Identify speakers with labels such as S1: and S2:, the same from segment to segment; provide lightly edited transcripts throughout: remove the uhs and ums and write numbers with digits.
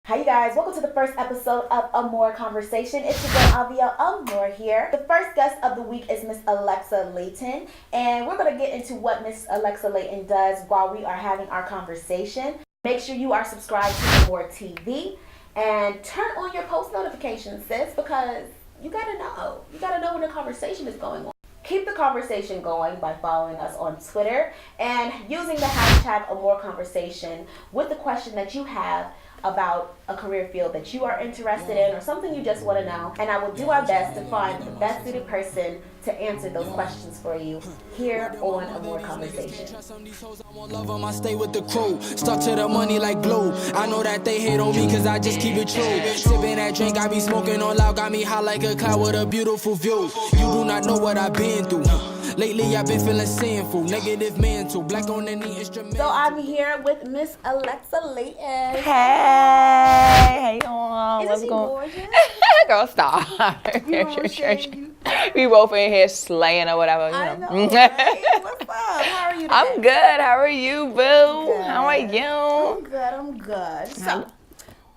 S1: Hi you guys, welcome to the first episode of Amor Conversation. It's your girl Avia Amor here. The first guest of the week is Miss Alexa Leighton, and we're going to get into what Miss Alexa Leighton does while we are having our conversation. Make sure you are subscribed to AmorTv and turn on your post notifications, sis, because you gotta know. You gotta know when the conversation is going on. Keep the conversation going by following us on Twitter and using the hashtag Amor Conversation with the question that you have about a career field that you are interested in or something you just want to know, and I will do our best to find the best suited person to answer those questions for you here on Amor Conversation.
S2: I stay with the crew, stuck to the money like glue. I know that they hate on me cause I just keep it true. Sipping that drink, I be smoking on loud, got me high like a cloud with a beautiful view. You do not know what I've been through. Lately I've been feeling sinful, negative mental, black on any instrument.
S1: So I'm here with Miss Alexa Leighton.
S3: Hey, y'all.
S1: Isn't she gorgeous?
S3: Girl, stop.
S1: You
S3: We both in here slaying or whatever.
S1: I know, right? What's up? How are you today?
S3: I'm good. How are you, boo?
S1: Good.
S3: How are you?
S1: I'm good. So,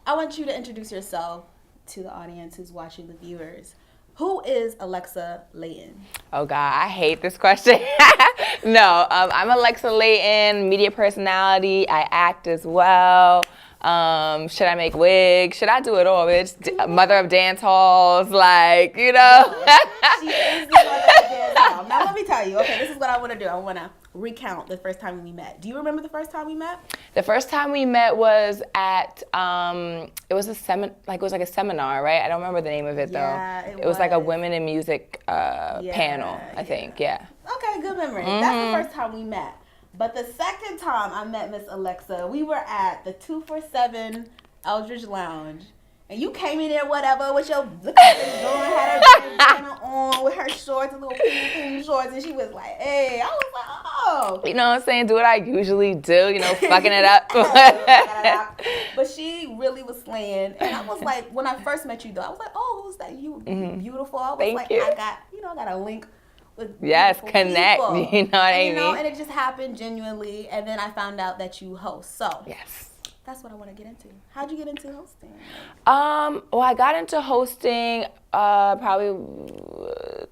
S1: I want you to introduce yourself to the audience who's watching, the viewers. Who is Alexa Leighton?
S3: Oh, God. I hate this question. No, I'm Alexa Leighton, media personality. I act as well. Should I make wigs? Should I do it all, bitch? Mother of dance halls, like, you know.
S1: She is the mother of dance hall. Now, let me tell you. Okay, this is what I want to do. I want to recount the first time we met. Do you remember the first time we met?
S3: The first time we met was at it was a seminar, right? I don't remember the name of it though.
S1: Yeah,
S3: it was like a women in music panel, I think. Yeah.
S1: Okay, good memory. That's the first time we met. But the second time I met Miss Alexa, we were at the 247 Eldridge Lounge. And you came in there, whatever, with your look at this girl, had her bandana on with her shorts, little pink shorts, and she was like, hey, I was like, oh.
S3: You know what I'm saying? Do what I usually do, you know, fucking it up.
S1: But she really was slaying. And I was like, when I first met you, though, I was like, oh, who's that? You beautiful. I was
S3: Thank you.
S1: I got a link with
S3: Yes, connect.
S1: People.
S3: You know what I mean?
S1: You know, and it just happened genuinely. And then I found out that you host. So
S3: Yes.
S1: that's what I want to get into. How'd you get into hosting?
S3: Well, I got into hosting probably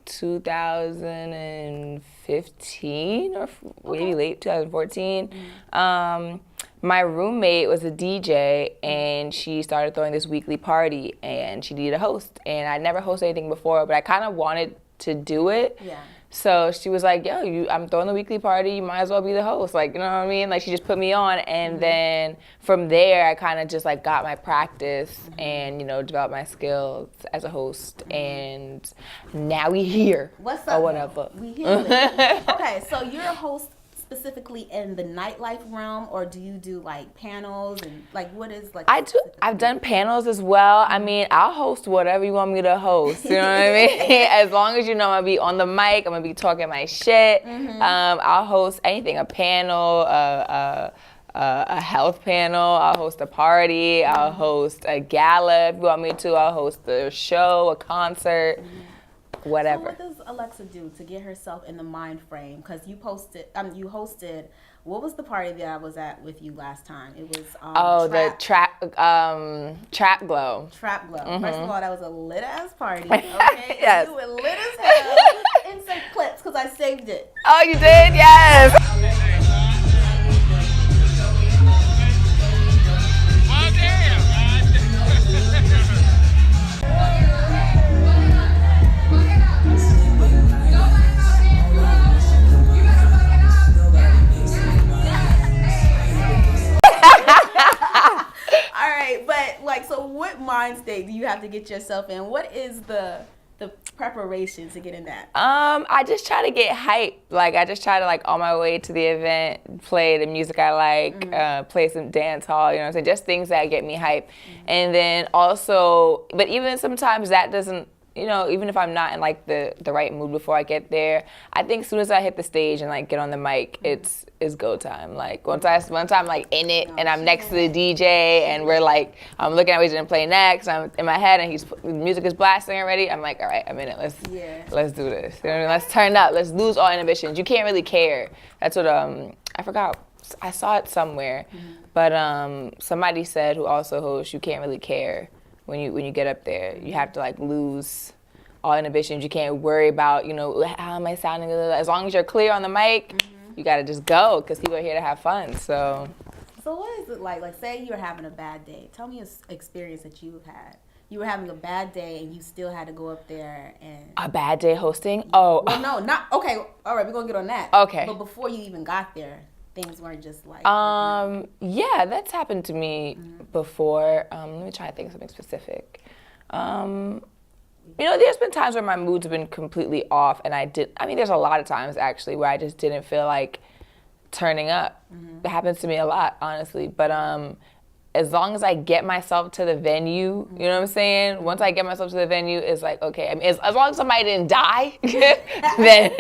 S3: 2015 or maybe late 2014. My roommate was a DJ, and she started throwing this weekly party, and she needed a host. And I never hosted anything before, but I kind of wanted to do it.
S1: Yeah.
S3: So she was like, yo, I'm throwing the weekly party, you might as well be the host. Like, you know what I mean? Like, she just put me on, and then from there, I kind of just, like, got my practice and, you know, developed my skills as a host, and now we here.
S1: What's up?
S3: Or whatever.
S1: We here. Okay, so you're a host specifically in the nightlife realm, or do you do, like, panels and, like, what is, like...
S3: I've done panels as well. I mean, I'll host whatever you want me to host, you know what I mean? As long as you know I'm gonna be on the mic, I'm gonna be talking my shit. I'll host anything, a panel, a health panel, I'll host a party, I'll host a gala if you want me to, I'll host a show, a concert, whatever.
S1: So what does Alexa do to get herself in the mind frame? Because you hosted, what was the party that I was at with you last time? It was
S3: Trap Glow.
S1: Trap Glow. First of all, that was a lit ass party. Okay,
S3: Yes.
S1: you were lit as hell. Insert clips because I saved it.
S3: Oh, you did? Yes.
S1: All right, but like, so what mind state do you have to get yourself in? What is the preparation to get in that?
S3: I just try to get hype. Like, I just try to, like, on my way to the event, play the music I like, play some dance hall, you know what I'm saying? Just things that get me hype. And then also, but even sometimes that doesn't, you know, even if I'm not in, like, the right mood before I get there, I think as soon as I hit the stage and, like, get on the mic, it's go time. Like, once I'm, like, in it and I'm next to the DJ and we're, like, I'm looking at what he's gonna play next, I'm in my head and the music is blasting already, I'm like, all right, I'm in it. Let's do this. You know what I mean? Let's turn up. Let's lose all inhibitions. You can't really care. That's what, I forgot I saw it somewhere, but somebody said who also hosts, you can't really care when you get up there. You have to like lose all inhibitions. You can't worry about, you know, how am I sounding? As long as you're clear on the mic, you gotta just go because people are here to have fun. So
S1: what is it like? Like, say you were having a bad day. Tell me an experience that you had. You were having a bad day and you still had to go up there and...
S3: A bad day hosting? Oh.
S1: Well, no, not... Okay, all right, we're going to get on that.
S3: Okay.
S1: But before you even got there, things weren't just like...
S3: Yeah, that's happened to me before. Let me try to think of something specific. You know, there's been times where my moods have been completely off and there's a lot of times actually where I just didn't feel like turning up. That happens to me a lot, honestly. But as long as I get myself to the venue, you know what I'm saying? Once I get myself to the venue, it's like, okay, I mean, as long as somebody didn't die, then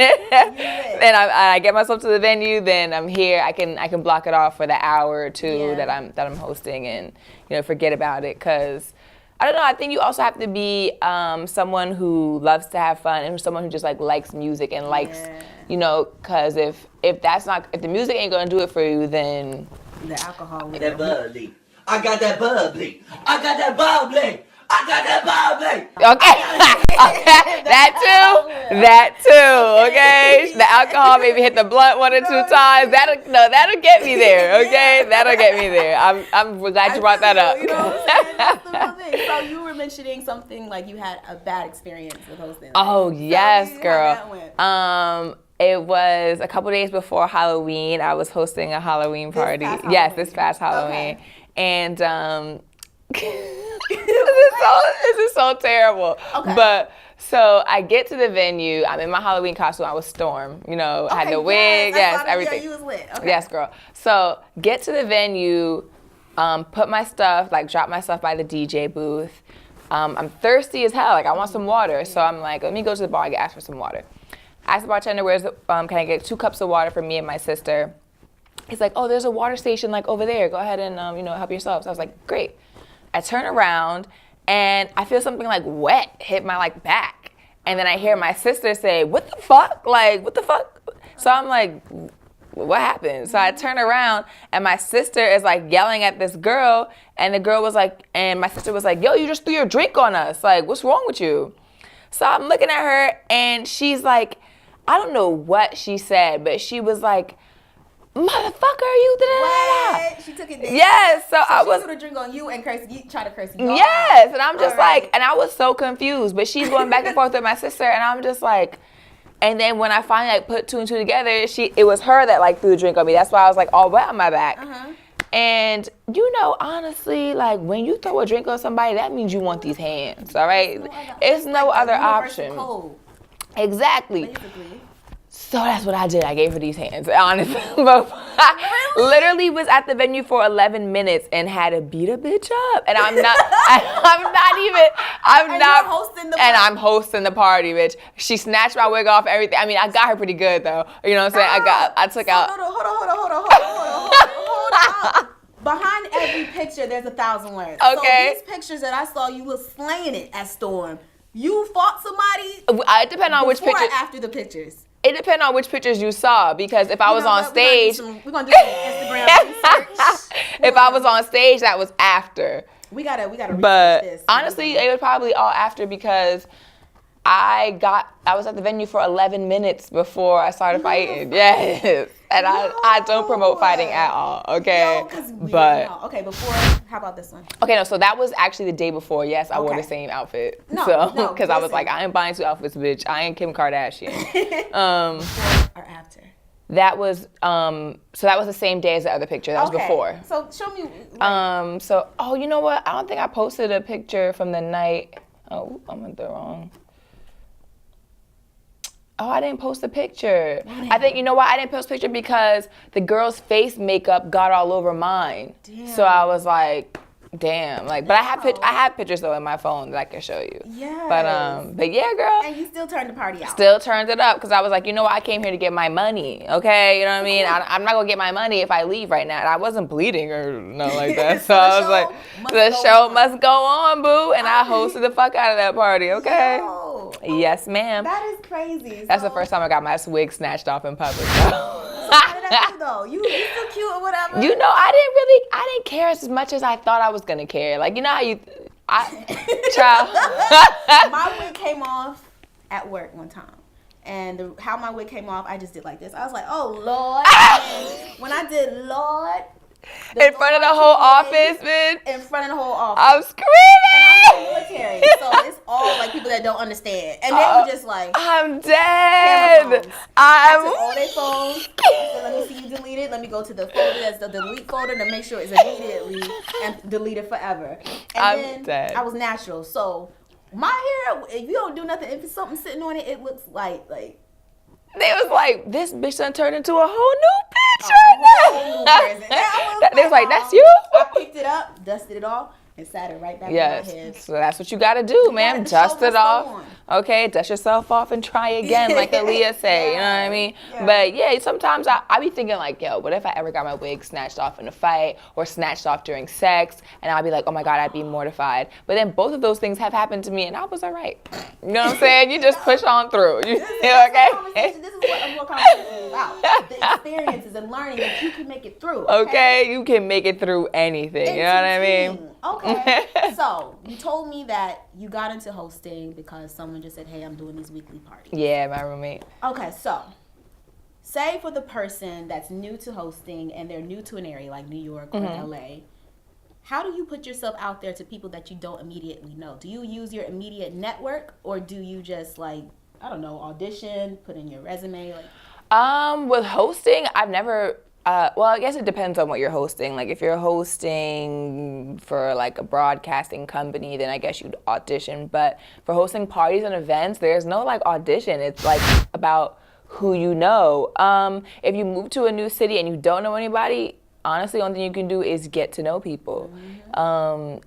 S3: I get myself to the venue, then I'm here. I can block it off for the hour or two that I'm hosting and, you know, forget about it. Because I don't know, I think you also have to be someone who loves to have fun and someone who just like likes music and likes, you know, because if the music ain't gonna do it for you, then
S1: the alcohol will.
S4: That bubbly. I got that bubbly. I got that bubbly. I got that bubbly.
S3: Okay. That too. Okay. The alcohol maybe hit the blunt 1 or 2 times. That'll get me there. Okay. That'll get me there. I'm glad you brought that up.
S1: You know what I'm saying? That's the real thing. So you were mentioning something like you had a bad experience with hosting.
S3: Oh yes, girl.
S1: How that went.
S3: It was a couple days before Halloween. I was hosting a Halloween party. This past Halloween.
S1: Okay.
S3: And this is so terrible. Okay. But so I get to the venue. I'm in my Halloween costume. I was Storm. You know, I had the wig. Yes, everything.
S1: Yeah, you was lit. Okay.
S3: Yes, girl. So get to the venue, put my stuff, like drop my stuff by the DJ booth. I'm thirsty as hell. Like I want some water. So I'm like, let me go to the bar and ask for some water. I asked the bartender, can I get 2 cups of water for me and my sister? He's like, oh, there's a water station like over there. Go ahead and, help yourself. So I was like, great. I turn around and I feel something like wet hit my like back. And then I hear my sister say, what the fuck? Like, what the fuck? So I'm like, what happened? So I turn around and my sister is like yelling at this girl. And the girl was like, and my sister was like, yo, you just threw your drink on us. Like, what's wrong with you? So I'm looking at her and she's like, I don't know what she said, but she was like, motherfucker, you
S1: What? She took it there.
S3: Yes, so I was.
S1: She put a drink on you and try to curse you.
S3: Yes, and I'm just like, and I was so confused. But she's going back and forth with my sister, and I'm just like, and then when I finally like put 2 and 2 together, it was her that like threw the drink on me. That's why I was like all wet on my back. And you know, honestly, like when you throw a drink on somebody, that means you want these hands. All right, it's no other option.
S1: Cold.
S3: Exactly.
S1: Basically.
S3: So that's what I did. I gave her these hands, honestly. But I literally was at the venue for 11 minutes and had to beat a bitch up. And I'm not
S1: hosting the party.
S3: And I'm hosting the party, bitch. She snatched my wig off, everything. I mean, I got her pretty good though. You know what I'm saying? I took out.
S1: Hold on. Behind every picture, there's 1,000 words.
S3: Okay.
S1: So these pictures that I saw, you was slaying it at Storm. You fought somebody.
S3: It depends on which picture.
S1: Before or after the pictures.
S3: It depends on which pictures you saw, because if I was on stage,
S1: we're gonna do some Instagram research.
S3: If I was on stage, that was after.
S1: We gotta research
S3: but
S1: this.
S3: Honestly, it was probably all after, because I was at the venue for 11 minutes before I started fighting. Yes. And I don't promote fighting at all, okay?
S1: Okay, before, how about this one?
S3: Okay, no, so that was actually the day before. Yes, I wore the same outfit. Because I was like, I ain't buying 2 outfits, bitch. I ain't Kim Kardashian.
S1: Before or after?
S3: That was, so that was the same day as the other picture. That was before.
S1: So show me.
S3: You know what? I don't think I posted a picture from the night. Oh, I went the wrong. Oh, I didn't post a picture. I think, you know why I didn't post a picture? Because the girl's face makeup got all over mine. Damn. So I was like, damn. Like, but I have pictures though in my phone that I can show you. Yeah. But yeah, girl.
S1: And you still turned the party out.
S3: Still turned it up, because I was like, you know what? I came here to get my money. Okay, you know what I mean? I'm not gonna get my money if I leave right now. And I wasn't bleeding or nothing like that. So I was like, the show must go on, boo. And I hosted the fuck out of that party. Okay. Yes, ma'am.
S1: That is crazy.
S3: That's the first time I got my wig snatched off in public.
S1: So at you though. You so cute or whatever.
S3: You know, I didn't care as much as I thought I was gonna care. Like, you know how child.
S1: My wig came off at work one time. And how my wig came off, I just did like this. I was like, oh, Lord. And when I did Lord.
S3: In front of the whole office, man.
S1: In front of the whole office.
S3: I'm
S1: And
S3: screaming.
S1: I'm in the military. So it's all like people that don't understand. And they were just like.
S3: I'm dead.
S1: I took all their phones. I said, let me see you delete it. Let me go to the folder that's the delete folder to make sure it's immediately and delete it forever. And
S3: I'm
S1: then
S3: dead.
S1: I was natural. So my hair, if you don't do nothing, if it's something sitting on it, it looks like.
S3: They was like, this bitch done turned into a whole new bitch right now. They was like, that's you?
S1: I picked it up, dusted it off, and sat it right back in my head.
S3: So that's what you got to do, man. Dust it off. Okay, dust yourself off and try again, like Aaliyah say. You know what I mean? Yeah. But yeah, sometimes I be thinking like, yo, what if I ever got my wig snatched off in a fight or snatched off during sex? And I'd be like, oh my God, I'd be mortified. But then both of those things have happened to me, and I was all right. You know what I'm saying? You just push on through. You okay?
S1: This is what Amor Conversation is about. The experiences and learning that you can make it through.
S3: Okay, you can make it through anything. You know what I mean?
S1: Okay. So you told me that you got into hosting because someone just said, hey, I'm doing these weekly parties.
S3: Yeah, my roommate.
S1: Okay, so say for the person that's new to hosting and they're new to an area like New York or LA, how do you put yourself out there to people that you don't immediately know? Do you use your immediate network or do you just like, I don't know, audition, put in your resume?
S3: With hosting, I've never well, I guess it depends on what you're hosting. Like if you're hosting for like a broadcasting company, then I guess you'd audition. But for hosting parties and events, there's no like audition. It's like about who you know. If you move to a new city and you don't know anybody, honestly, the only thing you can do is get to know people.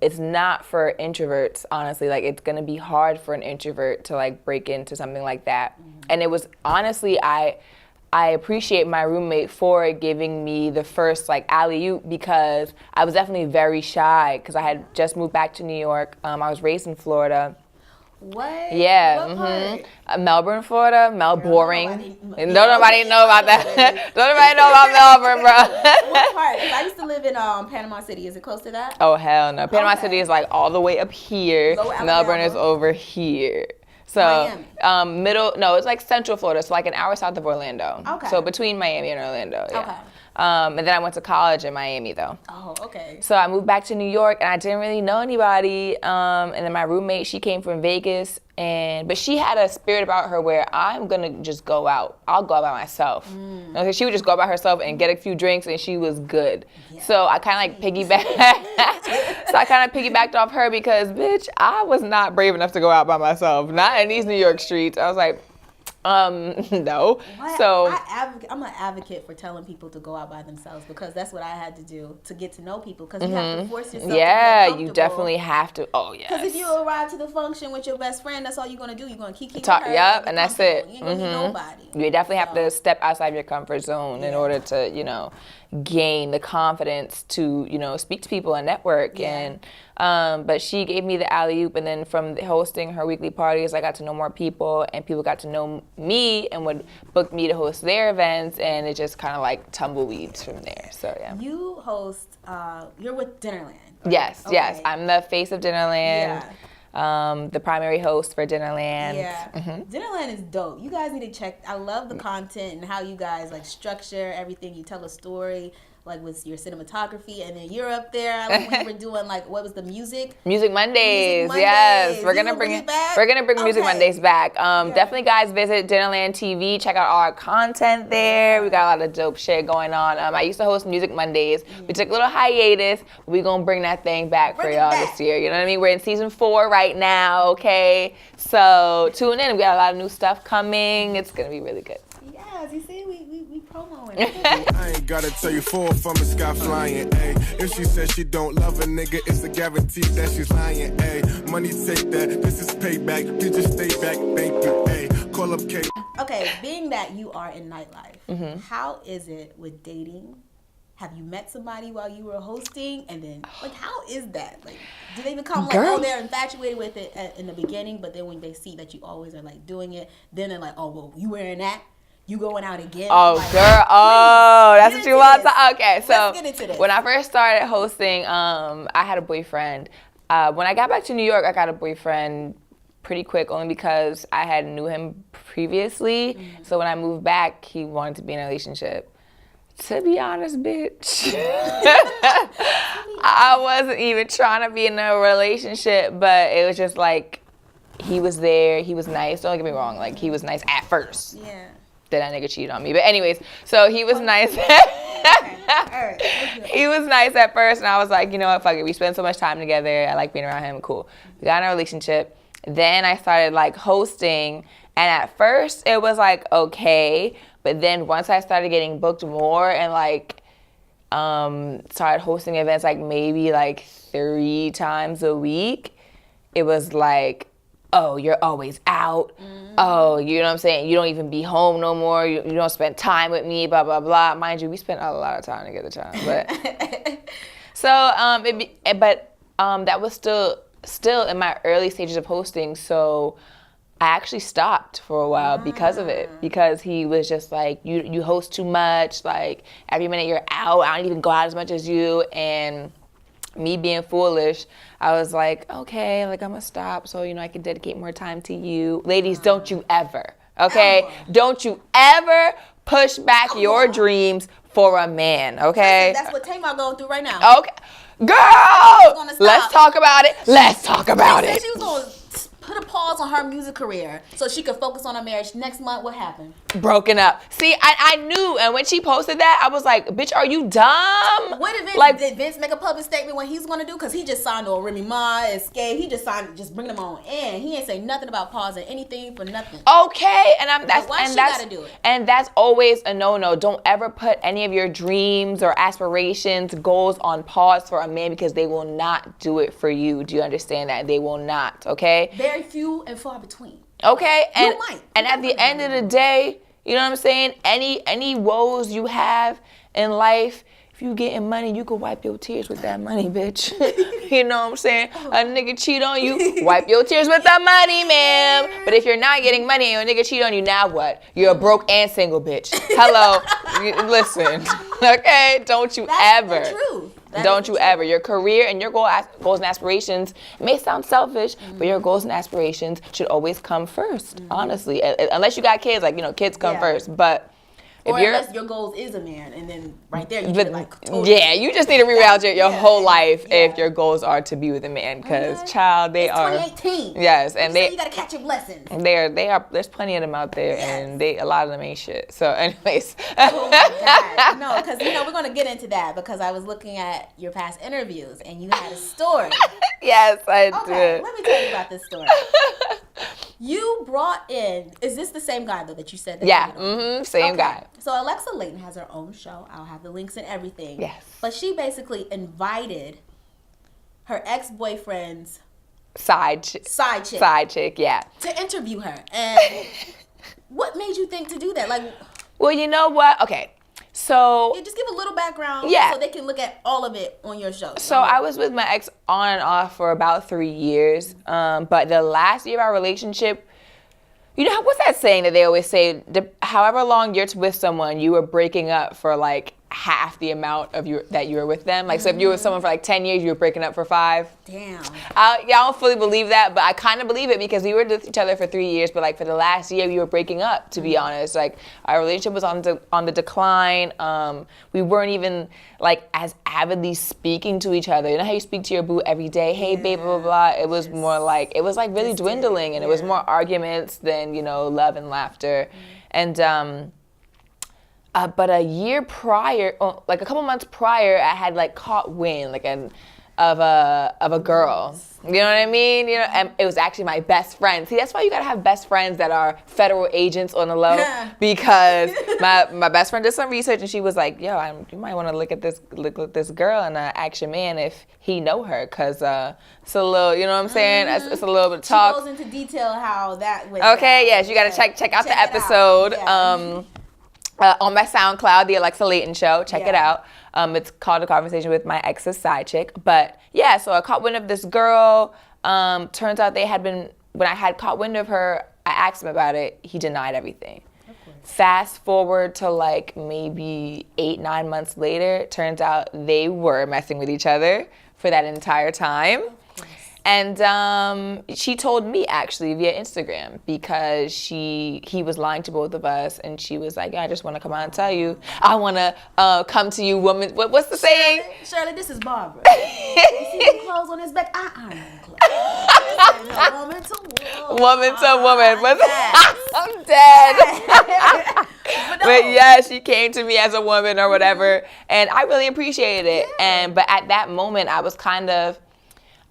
S3: It's not for introverts, honestly. Like it's gonna be hard for an introvert to like break into something like that. And it was honestly, I appreciate my roommate for giving me the first like alley-oop because I was definitely very shy because I had just moved back to New York. I was raised in Florida.
S1: What?
S3: Yeah.
S1: What part?
S3: Melbourne, Florida. Don't nobody know about that. Don't nobody know about Melbourne, bro.
S1: What part? Because I used to live in Panama City. Is it close to that?
S3: Oh, hell no. Panama City is like all the way up here. Melbourne is over here. So,
S1: Miami.
S3: it's like Central Florida, so like an hour south of Orlando. Okay. So between Miami and Orlando, yeah. Okay. And then I went to college in Miami, though.
S1: Oh, okay.
S3: So I moved back to New York, and I didn't really know anybody. And then my roommate, she came from Vegas, but she had a spirit about her where I'm gonna just go out. I'll go out by myself. Okay, she would just go out by herself and get a few drinks, and she was good. Yeah. So I kind of like piggybacked off her because, bitch, I was not brave enough to go out by myself. Not in these New York streets. I was like, no.
S1: What?
S3: So
S1: I'm an advocate for telling people to go out by themselves because that's what I had to do to get to know people because you have to force yourself.
S3: Yeah, you definitely have to. Oh yeah.
S1: Because if you arrive to the function with your best friend, that's all you're gonna do. You're gonna keep
S3: talk. Yep, and that's it.
S1: You ain't gonna meet nobody.
S3: You definitely have to step outside your comfort zone in order to, gain the confidence to, speak to people and network. Yeah. And but she gave me the alley-oop, and then from hosting her weekly parties, I got to know more people, and people got to know me and would book me to host their events, and it just kind of like tumbleweeds from there. So yeah.
S1: You host. You're with Dinnerland. Right?
S3: Yes, okay. Yes. I'm the face of Dinnerland. Yeah. The primary host for Dinnerland.
S1: Yeah. Dinnerland is dope. You guys need to check. I love the content and how you guys like structure everything. You tell a story. Like with your cinematography, and then you're up there. I like when you were doing what was the music?
S3: Music Mondays. Yes, we're gonna bring it back. We're gonna bring Music Mondays back. Definitely, guys, visit Dinnerland TV. Check out all our content there. We got a lot of dope shit going on. I used to host Music Mondays. We took a little hiatus. But we gonna bring that thing back for y'all this year. You know what I mean? We're in season 4 right now. Okay, so tune in. We got a lot of new stuff coming. It's gonna be really good.
S1: Yes, you see, we promoing.
S5: I ain't gotta tell you for from the sky flying, ayy. If she says she don't love a nigga, it's a guarantee that she's lying, ayy. Money take that, this is payback. Please just stay back, thank you, ayy. Call up Kate.
S1: Okay, being that you are in nightlife, how is it with dating? Have you met somebody while you were hosting? And then, how is that? Like, do they become they're infatuated with it in the beginning, but then when they see that you always are, doing it, then they're like, oh, well, you wearing that? you going out again?
S3: Oh,
S1: like,
S3: girl. Oh, that's what you want to. Okay, so
S1: let's get into this.
S3: When I first started hosting, I had a boyfriend. When I got back to New York, I got a boyfriend pretty quick, only because I had knew him previously. Mm-hmm. So when I moved back, he wanted to be in a relationship. To be honest, bitch, I wasn't even trying to be in a relationship, but it was just like, he was there, he was nice. Don't get me wrong, like, he was nice at first.
S1: Yeah.
S3: Then that nigga cheated on me. But anyways, so he was nice. He was nice at first, and I was like, you know what, fuck it. We spend so much time together. I like being around him. Cool. We got in a relationship. Then I started like hosting, and at first it was like okay, but then once I started getting booked more and like started hosting events like maybe like 3 times a week, it was like, oh, you're always out. Mm-hmm. Oh, you know what I'm saying? You don't even be home no more. You don't spend time with me, blah, blah, blah. Mind you, we spent a lot of time together, but so, that was still in my early stages of hosting. So I actually stopped for a while because of it, because he was just like, you host too much. Like, every minute you're out, I don't even go out as much as you. And me being foolish, I was like, okay, like, I'm gonna stop so, you know, I can dedicate more time to you. Ladies, don't you ever, okay? Don't you ever push back your dreams for a man, okay?
S1: That's what Tamar going through right now.
S3: Okay. Girl, let's talk about it. Let's talk about it.
S1: She was going to put a pause on her music career so she could focus on her marriage. Next month, what happened?
S3: Broken up. See, I knew, and when she posted that, I was like, bitch, are you dumb?
S1: What did Vince make a public statement what he's going to do? Because he just signed on Remy Ma, Escape. He just signed, just bring them on in. He ain't say nothing about pausing anything for nothing.
S3: Okay,
S1: Why she got to do it?
S3: And that's always a no-no. Don't ever put any of your dreams or aspirations, goals on pause for a man, because they will not do it for you. Do you understand that? They will not, okay?
S1: Very few and far between.
S3: Okay, and
S1: You might.
S3: And at the end of the day, you know what I'm saying? Any woes you have in life, if you getting money, you can wipe your tears with that money, bitch. You know what I'm saying? A nigga cheat on you, wipe your tears with the money, ma'am. But if you're not getting money and your nigga cheat on you, now what? You're a broke and single bitch. Hello, listen, okay? Don't you ever.
S1: That's the truth.
S3: Don't you ever. Your career and your goals and aspirations may sound selfish, but your goals and aspirations should always come first, honestly. Unless you got kids, like, you know, kids come first. But
S1: unless your goals is a man, and then right there, you need like totally.
S3: Yeah, you just need to reroute your whole life if your goals are to be with a man, because child, they are
S1: 2018.
S3: Yes, and you
S1: gotta catch your blessings.
S3: They are. There's plenty of them out there, and a lot of them ain't shit. So, anyways.
S1: Oh my God, no, because we're gonna get into that, because I was looking at your past interviews and you had a story.
S3: Yes, I
S1: Okay,
S3: did.
S1: let me tell you about this story. You brought in, is this the same guy though that you said? That
S3: same guy.
S1: So Alexa Leighton has her own show. I'll have the links and everything.
S3: Yes.
S1: But she basically invited her ex-boyfriend's
S3: Side chick, yeah.
S1: to interview her. And what made you think to do that? Like,
S3: well, you know what? Okay. So
S1: just give a little background so they can look at all of it on your show.
S3: So I was with my ex on and off for about 3 years. But the last year of our relationship, you know, what's that saying that they always say, however long you're with someone, you were breaking up for like half the amount of that you were with them. Like, so if you were with someone for like 10 years, you were breaking up for 5.
S1: Damn.
S3: I don't fully believe that, but I kind of believe it, because we were with each other for 3 years, but like for the last year, we were breaking up, to be honest. Like, our relationship was on the decline. We weren't even like as avidly speaking to each other. You know how you speak to your boo every day? Hey, babe, blah, blah, blah. It was more like, it was like really dwindling, and it was more arguments than, you know, love and laughter. And, but a year prior, like a couple months prior, I had like caught wind of a girl. You know what I mean? You know, and it was actually my best friend. See, that's why you gotta have best friends that are federal agents on the low. Because my best friend did some research, and she was like, "Yo, you might want to look at this girl and ask your man if he know her, cause it's a little, you know what I'm saying? It's a little bit of talk."
S1: She goes into detail how that went.
S3: Okay, yes, you gotta check out the episode. On my Soundcloud, the Alexa Leighton Show. Check it out. It's called A Conversation with My Ex's Side Chick. But yeah, so I caught wind of this girl. Turns out when I had caught wind of her, I asked him about it. He denied everything. Fast forward to like maybe 8-9 months later, it turns out they were messing with each other for that entire time. And she told me actually via Instagram because he was lying to both of us, and she was like, yeah, I just want to come out and tell you. I want to come to you, woman. What's the saying?
S1: Shirley, this is Barbara. You see the clothes on his back? I iron them clothes. Woman to woman.
S3: Woman to woman.
S1: Yes.
S3: I'm dead. But yeah, she came to me as a woman or whatever, and I really appreciated it. But at that moment, I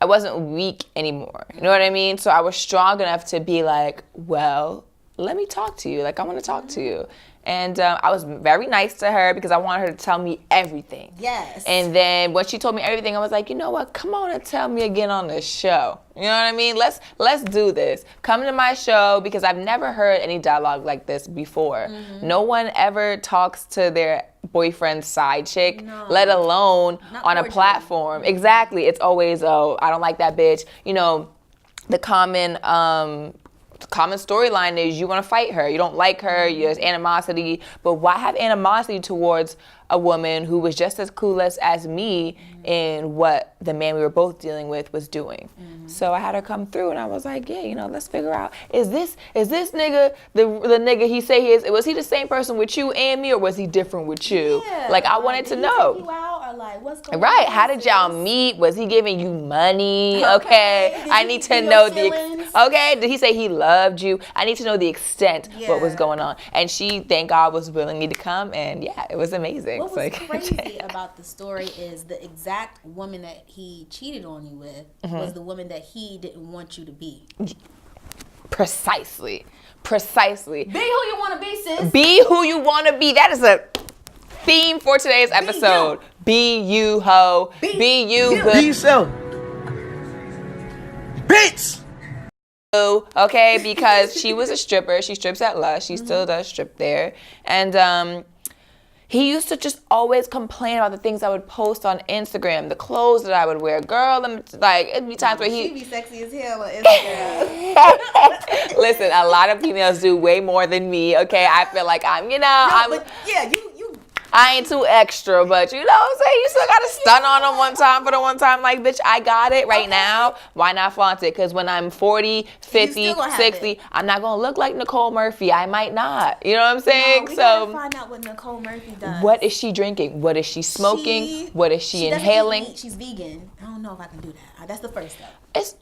S3: wasn't weak anymore. You know what I mean? So I was strong enough to be like, well, let me talk to you. Like, I want to talk to you. And I was very nice to her because I wanted her to tell me everything.
S1: Yes.
S3: And then when she told me everything, I was like, you know what? Come on and tell me again on the show. You know what I mean? Let's do this. Come to my show because I've never heard any dialogue like this before. No one ever talks to their boyfriend's side chick, let alone on a platform. Exactly. It's always, oh, I don't like that bitch. You know, the common storyline is you want to fight her. You don't like her. There's animosity. But why have animosity towards a woman who was just as clueless as me in what the man we were both dealing with was doing? So I had her come through, and I was like, yeah, you know, let's figure out, is this nigga the nigga he say he is? Was he the same person with you and me, or was he different with you?
S1: Yeah,
S3: like I wanted to know.
S1: Did he take you out, or like what's going on?
S3: Right? How did y'all meet? Was he giving you money? Okay, I need to know okay, did he say he loved you? I need to know the extent what was going on. And she, thank God, was willing me to come, and yeah, it was amazing.
S1: What was crazy about the story is the exact woman that he cheated on you with was the woman that he didn't want you to be.
S3: Precisely.
S1: Be who you want to be, sis.
S3: Be who you want to be. That is a theme for today's episode. Be you, ho. Be you.
S4: Be yourself. Bitch!
S3: Okay, because she was a stripper. She strips at Lush. She still does strip there. And he used to just always complain about the things I would post on Instagram, the clothes that I would wear. Girl, it'd be times where
S1: she be sexy as hell on Instagram.
S3: Listen, a lot of females do way more than me, okay? I feel like I ain't too extra, but you know what I'm saying? You still got to stun on them one time for the one time. Like, bitch, I got it right now. Why not flaunt it? Because when I'm 40, 50, 60, I'm not going to look like Nicole Murphy. I might not. You know what I'm saying?
S1: We gotta find out what Nicole Murphy does.
S3: What is she drinking? What is she smoking? What is she inhaling?
S1: She's vegan. I don't know if I can do that. That's the first step.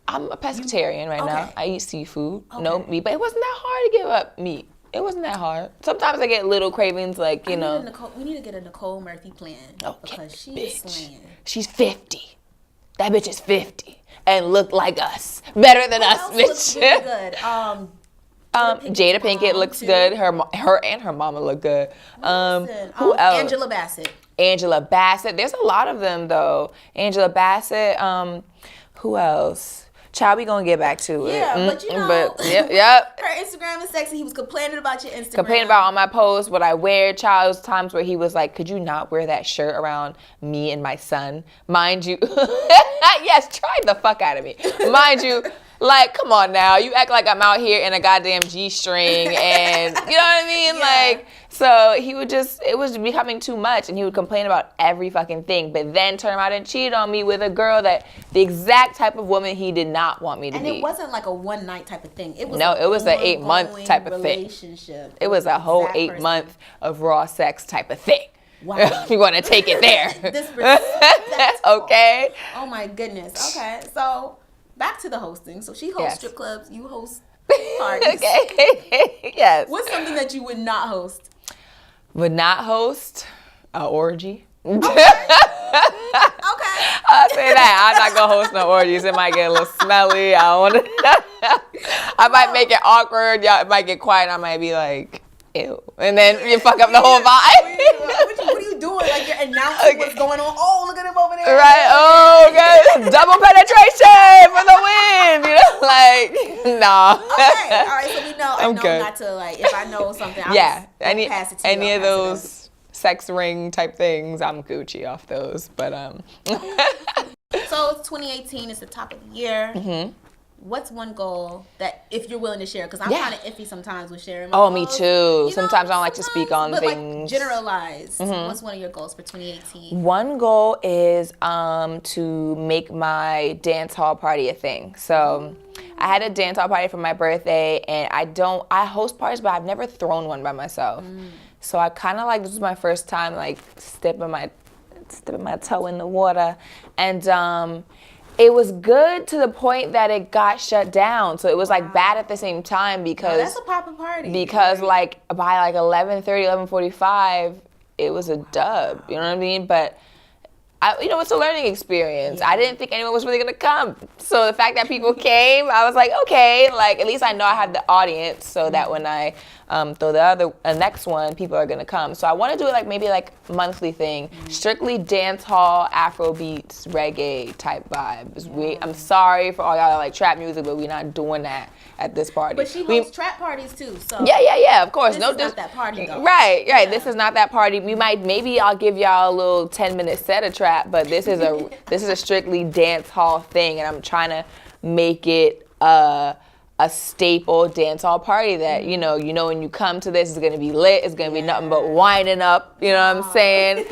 S3: I'm a pescatarian right now. I eat seafood, no meat. But it wasn't that hard to give up meat. It wasn't that hard. Sometimes I get little cravings, like, you know.
S1: We need to get a Nicole Murphy plan because she is slaying.
S3: She's 50. That bitch is 50 and look like us, better than us, bitch.
S1: Looks really good.
S3: Jada Pinkett looks good. Her and her mama look good. Who else? Angela Bassett. There's a lot of them though. Angela Bassett. Who else? Child, we gonna get back to it.
S1: Yeah, but you know,
S3: yep.
S1: Her Instagram is sexy. He was complaining about your Instagram.
S3: Complaining about all my posts, what I wear. Child, there's times where he was like, could you not wear that shirt around me and my son? Mind you, yes, try the fuck out of me. Mind you, like, come on now. You act like I'm out here in a goddamn G-string and, you know what I mean? Yeah. Like, so it was becoming too much, and he would complain about every fucking thing, but then turn around and cheat on me with a girl the exact type of woman he did not want me to be.
S1: And it wasn't like a one night type of thing. It was
S3: it was an 8-month type of thing. It was a whole 8 month of raw sex type of thing. Wow. You want to take it there. Okay.
S1: Oh my goodness. Okay. So back to the hosting. So she hosts strip clubs, you host parties.
S3: Okay. Yes.
S1: What's something that you would not host?
S3: Would not host an orgy.
S1: Okay.
S3: I'll say that. I'm not gonna host no orgies. It might get a little smelly. I might make it awkward. Y'all, it might get quiet. I might be like, ew, and then you fuck up the whole vibe.
S1: What are you doing? Like you're announcing what's going on. Oh, look at him over there.
S3: Right. Oh, okay. Double penetration for the win. You know, like, nah.
S1: Okay. All right. So we know. I know
S3: good.
S1: Not to like. If I know something, I'll pass it to
S3: any
S1: you.
S3: of those sex ring type things, I'm Gucci off those. But
S1: So it's 2018. It's the top of the year. what's one goal that, if you're willing to share, because I'm kind of iffy sometimes with sharing my
S3: Oh,
S1: goals.
S3: me too.
S1: You know,
S3: Sometimes I don't like to speak on
S1: but
S3: things.
S1: Like generalized. What's one of your goals for 2018?
S3: One goal is to make my dance hall party a thing. So I had a dance hall party for my birthday, and I host parties, but I've never thrown one by myself. So I kind of like, this was my first time like dipping my toe in the water, and it was good to the point that it got shut down. So it was like bad at the same time because
S1: that's a poppin' party.
S3: Because like by like 11:30, 11:45, it was a dub. You know what I mean? But it's a learning experience. I didn't think anyone was really gonna come. So the fact that people came, I was like, okay, like at least I know I have the audience, so that when I throw the next one, people are gonna come. So I want to do it like maybe like monthly thing, strictly dance hall, Afro beats, reggae type vibes. I'm sorry for all y'all that like trap music, but we're not doing that at this party.
S1: But she hosts trap parties too, so
S3: yeah, of course.
S1: This is not that party though.
S3: Right. Yeah. This is not that party. Maybe I'll give y'all a little 10-minute set of trap, but this is a strictly dance hall thing, and I'm trying to make it a staple dance hall party that you know when you come to this, it's gonna be lit. It's gonna be nothing but winding up. You know what I'm saying?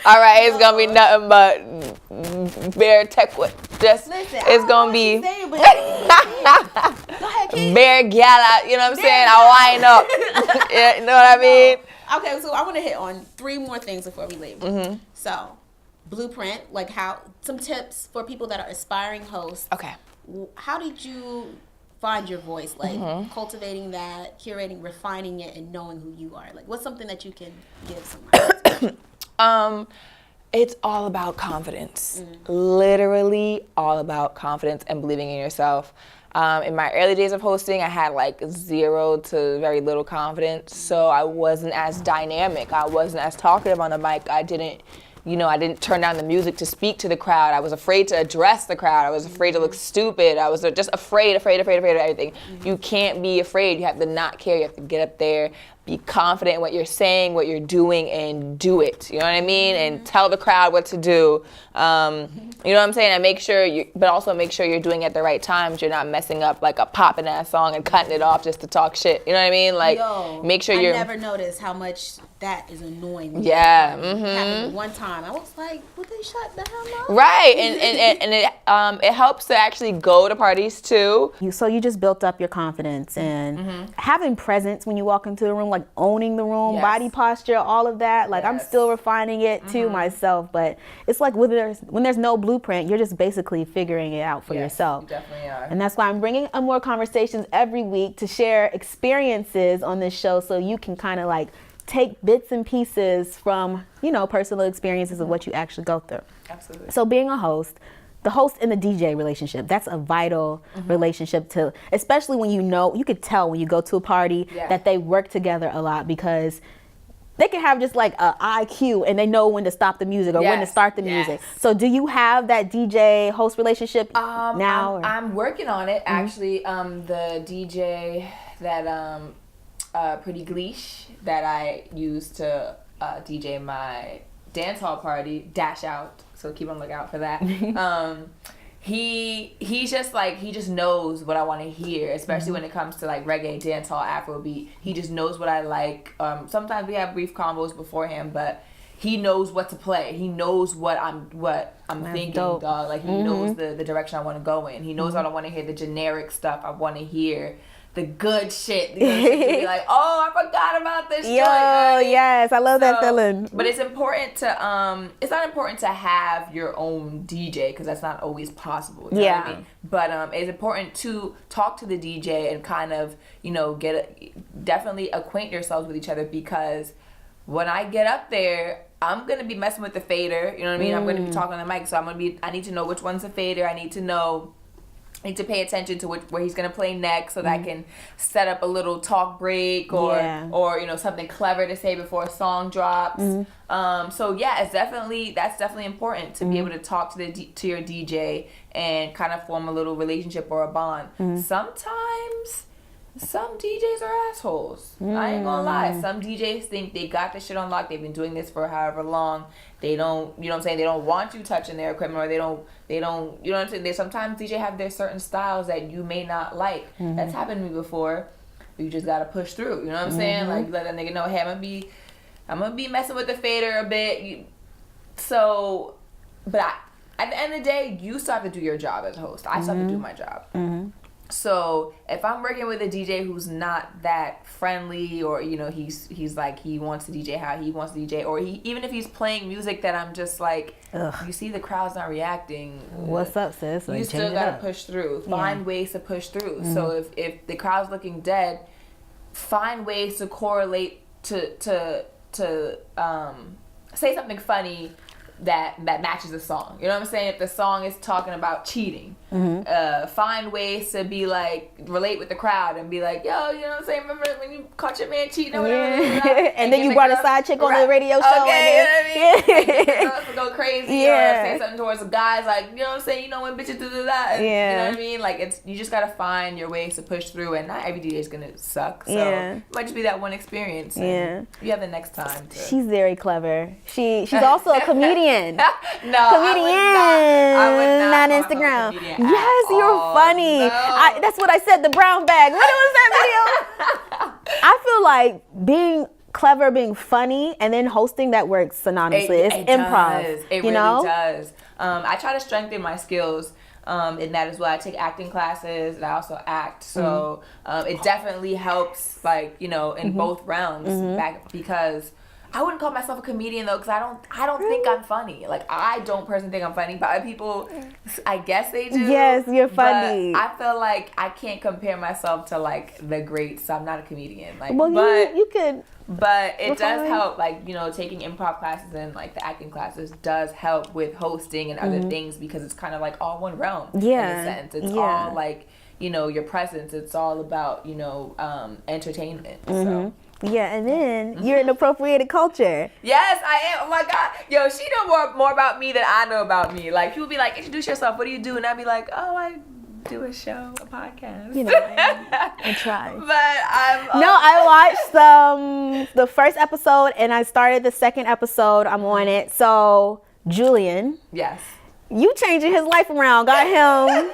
S3: All right, it's gonna be nothing but bare tech. It's gonna be
S1: go ahead, Keith.
S3: bare gala. You know what I'm saying? I wind up. You know what I mean?
S1: Okay, so I want to hit on 3 more things before we leave. So, blueprint, like some tips for people that are aspiring hosts.
S3: Okay.
S1: How did you find your voice? Like cultivating that, curating, refining it, and knowing who you are. Like, what's something that you can give someone?
S3: It's all about confidence. Literally all about confidence and believing in yourself. In my early days of hosting, I had like 0 to very little confidence, so I wasn't as dynamic. I wasn't as talkative on the mic. I didn't turn down the music to speak to the crowd. I was afraid to address the crowd. I was afraid to look stupid. I was just afraid of everything. You can't be afraid. You have to not care. You have to get up there, be confident in what you're saying, what you're doing, and do it. You know what I mean? And tell the crowd what to do. You know what I'm saying? And but also make sure you're doing it at the right times. You're not messing up like a poppin' ass song and cutting it off just to talk shit. You know what I mean? Like, make sure you're.
S1: I never noticed how much that is annoying.
S3: Yeah.
S1: Happened one time. I was like, would they shut the hell up?
S3: Right, and it helps to actually go to parties too.
S1: So you just built up your confidence and having presence when you walk into the room, like owning the room, body posture, all of that. Like I'm still refining it too myself, but it's like when there's no blueprint, you're just basically figuring it out for yourself.
S3: You definitely are.
S1: And that's why I'm bringing Amor Conversations every week to share experiences on this show, so you can kind of like take bits and pieces from, personal experiences of what you actually go through.
S3: Absolutely.
S1: So being a host, the host and the DJ relationship, that's a vital relationship to, especially when you could tell when you go to a party that they work together a lot, because they can have just like a IQ and they know when to stop the music or when to start the music. So do you have that DJ host relationship now?
S3: I'm working on it actually. The DJ that Pretty Gleesh that I use to DJ my dance hall party, Dash Out, so keep on lookout for that. He just knows what I want to hear, especially when it comes to like reggae, dance hall, Afrobeat. He just knows what I like. Sometimes we have brief combos beforehand, but he knows what to play. He knows what I'm thinking, dog. Like he knows the direction I want to go in. He knows I don't want to hear the generic stuff. I want to hear the good shit. The good shit to be like, oh, I forgot about this joint.
S1: Yes, I love that feeling.
S3: But it's important to it's not important to have your own DJ, because that's not always possible. You know what I mean? But it's important to talk to the DJ and kind of definitely acquaint yourselves with each other, because when I get up there, I'm gonna be messing with the fader. You know what I mean? I'm gonna be talking on the mic, so I need to know which one's a fader. I need to pay attention to where he's gonna play next, so that I can set up a little talk break or something clever to say before a song drops. So yeah, that's definitely important to be able to talk to your DJ and kind of form a little relationship or a bond. Sometimes Some DJs are assholes. I ain't gonna lie. Some DJs think they got this shit on lock. They've been doing this for however long. They don't, you know what I'm saying? They don't want you touching their equipment, or they don't, you know what I'm saying? Sometimes DJ have their certain styles that you may not like. That's happened to me before. You just gotta push through. You know what I'm saying? Like, you let that nigga know, hey, I'm gonna be messing with the fader a bit. But at the end of the day, you still have to do your job as a host. I still have to do my job. So if I'm working with a DJ who's not that friendly, or you know he's like he wants to DJ how he wants to DJ, or even if he's playing music that I'm just like, you see the crowd's not reacting.
S6: What's up, sis?
S3: You still gotta push through. Find ways to push through. So if the crowd's looking dead, find ways to correlate to say something funny that matches the song. You know what I'm saying? If the song is talking about cheating, find ways to be like, relate with the crowd and be like, yo, you know what I'm saying? Remember when you caught your man cheating or whatever?
S6: And then you brought a side chick on the radio show.
S3: Okay, and then, you know what I mean? Girls go crazy or say something towards the guys like, you know what I'm saying? You know when bitches do that. You know what I mean? Like, you just gotta find your ways to push through, and not every DJ is gonna suck. So it might just be that one experience. And you have the next time.
S6: She's very clever. She's also a comedian.
S3: No,
S6: comedian.
S3: I would not
S6: on Instagram. Yes, you're funny.
S3: No.
S6: That's what I said. The brown bag. What was that video? I feel like being clever, being funny, and then hosting, that works synonymously. It's improv.
S3: It really does. I try to strengthen my skills in that as well. I take acting classes, and I also act. So it definitely helps, like, you know, in both realms. Because I wouldn't call myself a comedian though, because I don't think I'm funny. Like, I don't personally think I'm funny, but other people, I guess they do.
S6: Yes, you're funny.
S3: But I feel like I can't compare myself to like the greats. So I'm not a comedian. Like,
S6: well,
S3: but
S6: you could.
S3: But it does help, like, you know, taking improv classes and like the acting classes does help with hosting and other things, because it's kind of like all one realm. In a sense, it's all like, you know, your presence. It's all about, you know, entertainment. So.
S6: Yeah, and then you're an appropriated culture.
S3: Yes, I am. Oh my God. Yo, she know more about me than I know about me. Like, people be like, introduce yourself. What do you do? And I'd be like, oh, I do a show, a podcast.
S6: You know, I try.
S3: But I'm...
S6: No, I watched the first episode, and I started the second episode. I'm on it. So, Julian.
S3: Yes.
S6: You changing his life around. Got him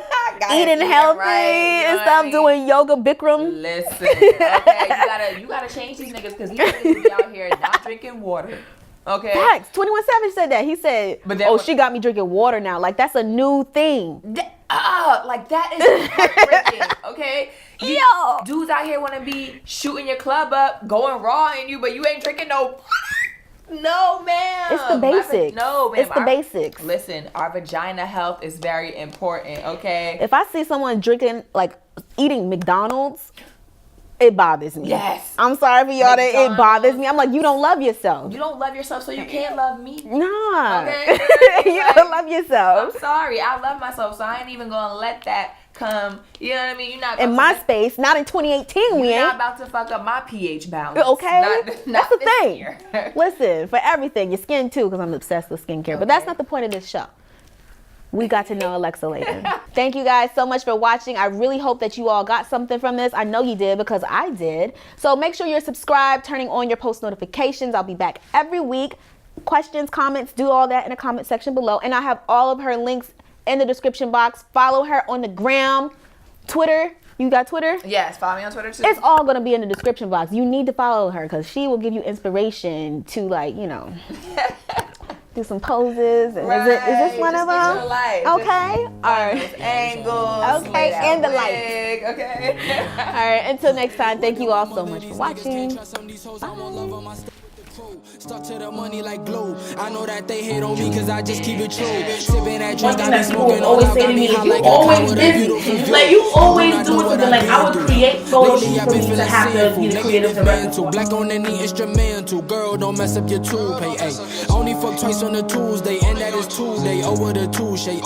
S6: eating healthy and stuff, doing yoga Bikram.
S3: Listen, okay, you gotta change these niggas, because these niggas be out here not drinking water. Okay.
S6: Facts. 21 Savage said that. He said, she got me drinking water now. Like, that's a new thing.
S3: Like, that is heartbreaking. Okay. Dudes out here want to be shooting your club up, going raw in you, but you ain't drinking no water. No, ma'am.
S6: It's the basics.
S3: No, ma'am.
S6: It's the basics.
S3: Listen, our vagina health is very important, okay?
S6: If I see someone drinking, like, eating McDonald's, it bothers me.
S3: Yes.
S6: I'm sorry for y'all that it bothers me. I'm like, you don't love yourself.
S3: You don't love yourself, so you can't love me.
S6: Nah.
S3: Okay?
S6: You don't love yourself.
S3: I'm sorry. I love myself, so I ain't even going to let that come. You know what I mean? You're not
S6: in my space, not in 2018. We ain't.
S3: You're not about to fuck up my pH balance.
S6: Okay,
S3: not
S6: that's the thing. Listen, for everything, your skin too, because I'm obsessed with skincare. But that's not the point of this show. We got to know Alexa Leighton. Thank you guys so much for watching. I really hope that you all got something from this. I know you did, because I did. So make sure you're subscribed, turning on your post notifications. I'll be back every week. Questions, comments, do all that in the comment section below. And I have all of her links in the description box. Follow her on the gram, Twitter. You got Twitter?
S3: Yes, follow me on Twitter too.
S6: It's all going to be in the description box. You need to follow her, because she will give you inspiration to, like, you know, do some poses. And is this one of them? Okay. All right.
S3: Angles.
S6: Okay, and the light.
S3: Okay.
S6: All right. Until next time, thank you all so much for watching.
S2: Stuck to the money like glue. I know that they hate on me because I just keep it true. Sipping that
S1: One
S2: drink,
S1: thing
S2: I be
S1: that people
S2: smoking
S1: always
S2: all
S1: say to
S2: out,
S1: me,
S2: got
S1: if you
S2: like
S1: always busy, like you always doing something, like I would create photos for me to have to be the creative director.
S2: Black on any instrumental, girl, don't mess up your tool pay. Only fuck twice on the Tuesday, and that is Tuesday over the Tuesday.